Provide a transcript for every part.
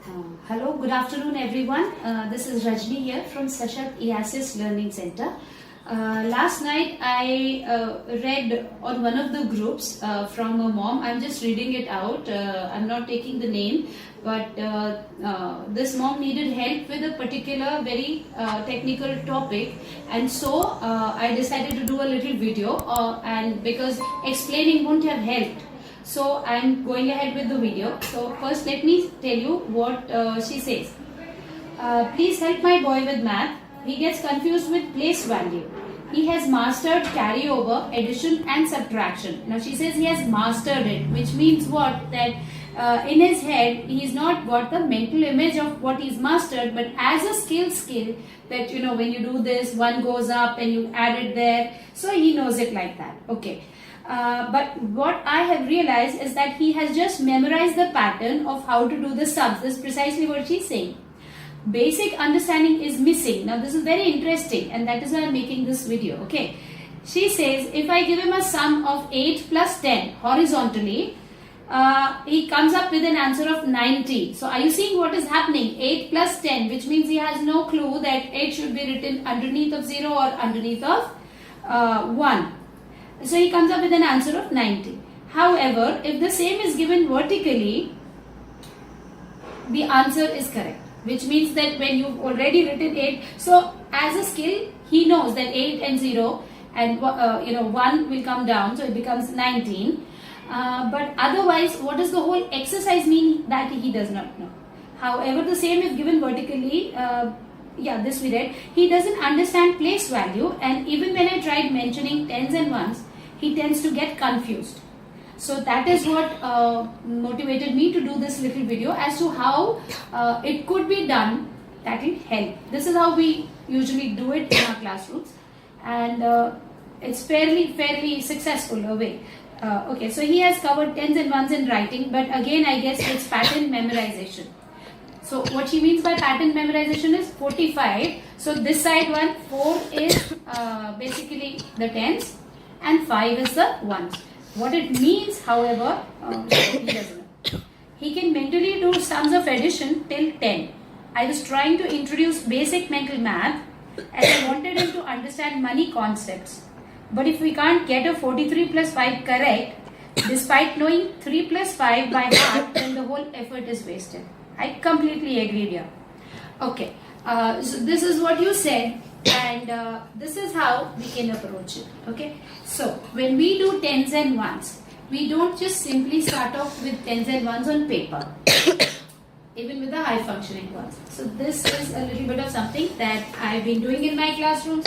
Hello, good afternoon everyone. This is Rajni here from SASHAKT EASIS Learning Center. Last night I read on one of the groups from a mom. I'm just reading it out. I'm not taking the name, but this mom needed help with a particular very technical topic, and so I decided to do a little video and because explaining wouldn't have helped. So I'm going ahead with the video. So first let me tell you what she says. Please help my boy with math. He gets confused with place value. He has mastered carryover, addition and subtraction. Now she says he has mastered it, which means what? That in his head he's not got the mental image of what he's mastered, but as a skill that when you do this, one goes up and you add it there. So he knows it like that. Okay. But what I have realized is that he has just memorized the pattern of how to do the sums. This is precisely what she's saying. Basic understanding is missing. Now this is very interesting, and that is why I'm making this video. Okay. She says if I give him a sum of 8 plus 10 horizontally, he comes up with an answer of 90. So are you seeing what is happening? 8 plus 10, which means he has no clue that 8 should be written underneath of 0 or underneath of 1. So he comes up with an answer of 90. However, if the same is given vertically, the answer is correct, which means that when you've already written 8, so as a skill, he knows that 8 and 0 and 1 will come down, so it becomes 19. But otherwise, what does the whole exercise mean? That he does not know. However, the same if given vertically, this we read, he doesn't understand place value, and even when I tried mentioning tens and ones, he tends to get confused. So that is what motivated me to do this little video as to how it could be done. That will help. This is how we usually do it in our classrooms, and it's fairly successful way. Okay, so he has covered tens and ones in writing, but again I guess it's pattern memorization. So what she means by pattern memorization is 45. So this side one, 4 is basically the tens and 5 is the ones. What it means, however, he doesn't know. He can mentally do sums of addition till 10. I was trying to introduce basic mental math as I wanted him to understand money concepts. But if we can't get a 43 plus 5 correct, despite knowing 3 plus 5 by heart, then the whole effort is wasted. I completely agree here. Okay, so this is what you said, and this is how we can approach it. Okay, so when we do tens and ones, we don't just simply start off with tens and ones on paper, even with the high functioning ones. So this is a little bit of something that I've been doing in my classrooms,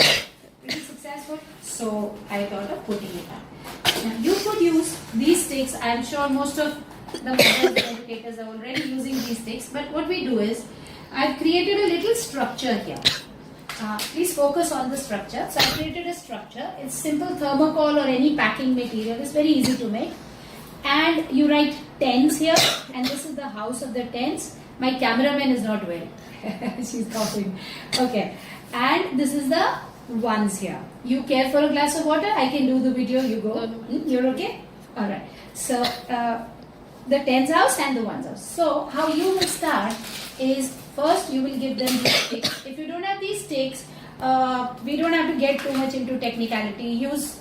pretty successful. So I thought of putting it up. Now you could use these sticks. I'm sure most of the mothers, educators are already using these sticks, but what we do is I've created a little structure here. Please focus on the structure. So I created a structure. It's simple thermocol or any packing material. It's very easy to make, and you write tens here, and this is the house of the tens. My cameraman is not well. She's coughing. Okay, and this is the ones here. You care for a glass of water? I can do the video. You go. You're okay? All right. So the tens house and the ones house. So how you will start is first you will give them these sticks. If you don't have these sticks, we don't have to get too much into technicality. Use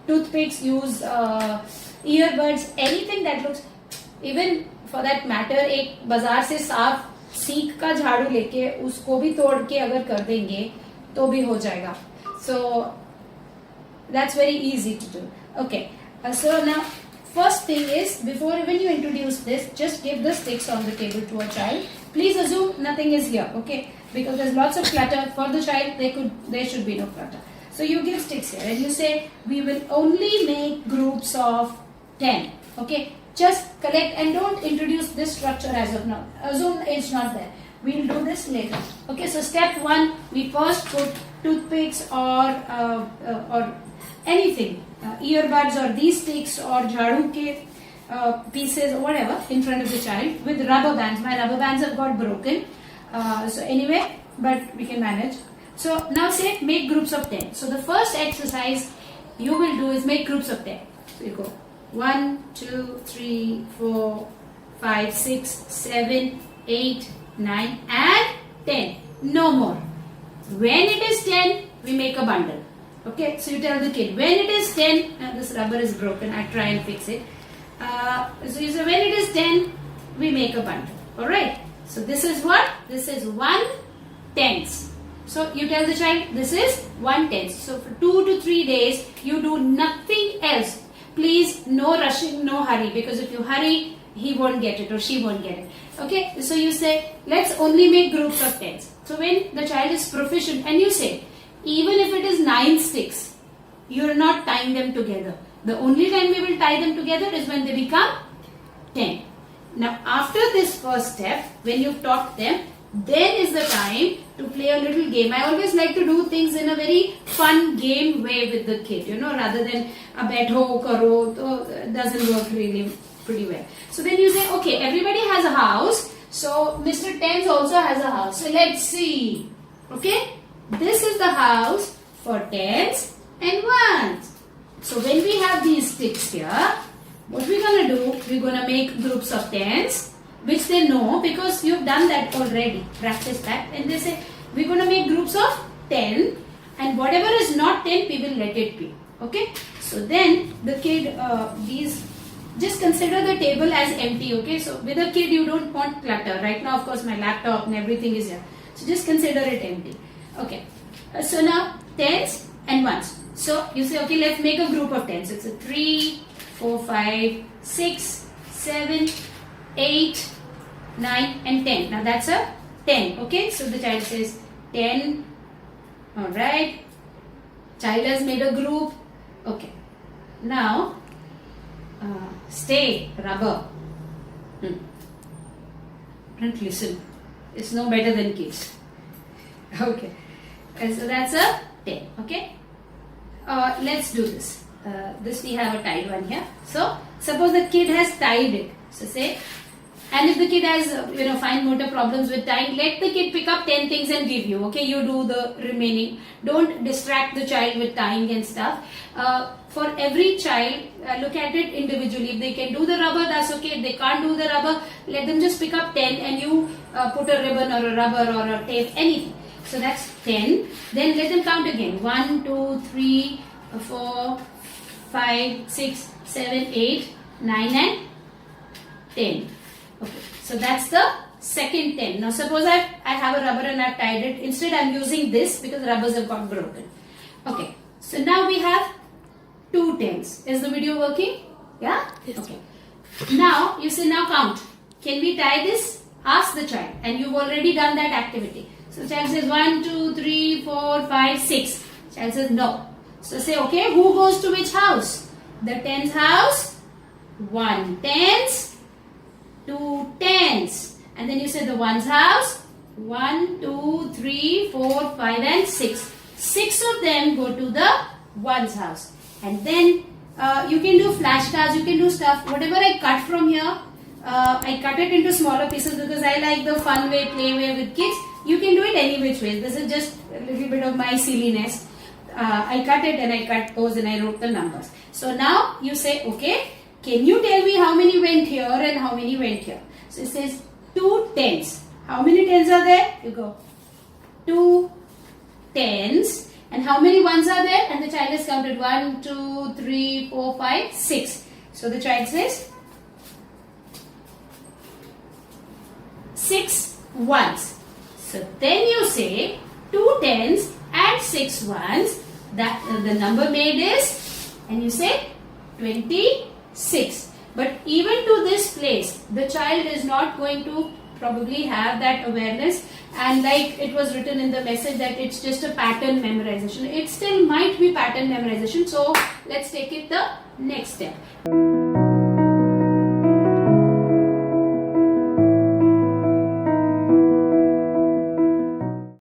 toothpicks, use earbuds, anything that looks, even for that matter, एक बाजार से साफ सीख का झाड़ू लेके उसको भी तोड़ के अगर कर देंगे तो भी हो जाएगा. So that's very easy to do. Okay, so now first thing is, before even you introduce this, just give the sticks on the table to a child. Please assume nothing is here, okay? Because there's lots of clutter. For the child, there should be no clutter. So you give sticks here and you say, we will only make groups of 10, okay? Just collect and don't introduce this structure as of now. Assume it's not there. We'll do this later. Okay, so step 1, we first put toothpicks or anything, earbuds or these sticks or jhadu ke pieces or whatever in front of the child with rubber bands. My rubber bands have got broken. So anyway, but we can manage. So now say make groups of 10. So the first exercise you will do is make groups of 10. So you go 1, 2, 3, 4, 5, 6, 7, 8, 9 and 10. No more. When it is 10, we make a bundle. Okay, so you tell the kid, when it is 10, this rubber is broken, I try and fix it. So you say, when it is 10, we make a bundle. Alright, so this is what? This is 1/10. So you tell the child, this is 1/10. So for 2 to 3 days, you do nothing else. Please, no rushing, no hurry, because if you hurry, he won't get it or she won't get it. Okay, so you say, let's only make groups of 10s. So when the child is proficient, and you say, even if it is 9 sticks, you are not tying them together. The only time we will tie them together is when they become 10. Now after this first step, when you've taught them, then is the time to play a little game. I always like to do things in a very fun game way with the kid, rather than a baitho karo, doesn't work really pretty well. So then you say, okay, everybody has a house, so Mr. Tens also has a house. So let's see. Okay, this is the house for tens and ones. So when we have these sticks here, what we're going to do, we're going to make groups of tens, which they know because you've done that already, practice that, and they say, we're going to make groups of 10 and whatever is not 10, we will let it be. Okay, so then the kid, just consider the table as empty. Okay, so with a kid you don't want clutter. Right now of course my laptop and everything is here, so just consider it empty. Okay, so now tens and ones. So you say, okay, let's make a group of tens. It's a 3, 4, 5, 6, 7, 8, 9 and 10. Now that's a 10. Okay, so the child says 10. Alright, child has made a group. Okay, now stay, rubber. Don't listen, it's no better than kids. Okay, so that's a 10. Okay, let's do this. This we have a tied one here. So suppose the kid has tied it. So say, and if the kid has fine motor problems with tying, let the kid pick up 10 things and give you. Okay, you do the remaining. Don't distract the child with tying and stuff. For every child, look at it individually. If they can do the rubber, that's okay. If they can't do the rubber, let them just pick up 10 and you put a ribbon or a rubber or a tape, anything. So that's 10. Then let them count again. 1, 2, 3, 4, 5, 6, 7, 8, 9 and 10. Okay, so that's the second 10. Now suppose I have a rubber and I've tied it. Instead I'm using this because rubbers have got broken. Okay, so now we have 2 tens. Is the video working? Yeah? Yes. Okay. Now you say, now count. Can we tie this? Ask the child, and you've already done that activity. So the child says 1, 2, 3, 4, 5, 6. Child says no. So say, okay, who goes to which house? The tens house, 1 tens, 2 tens. And then you say the ones house, 1, 2, 3, 4, 5 and 6. 6 of them go to the ones house. And then you can do flashcards, you can do stuff. Whatever I cut from here, I cut it into smaller pieces because I like the fun way, play way with kids. You can do it any which way. This is just a little bit of my silliness. I cut it and I cut those and I wrote the numbers. So now you say, okay, can you tell me how many went here and how many went here? So it says 2 tens. How many tens are there? You go 2 tens. And how many ones are there? And the child has counted 1, 2, 3, 4, 5, 6. So the child says 6 ones. So then you say 2 tens and 6 ones. That the number made is, and you say 26. But even to this place, the child is not going to probably have that awareness, and like it was written in the message that it's just a pattern memorization. It still might be pattern memorization. So let's take it the next step.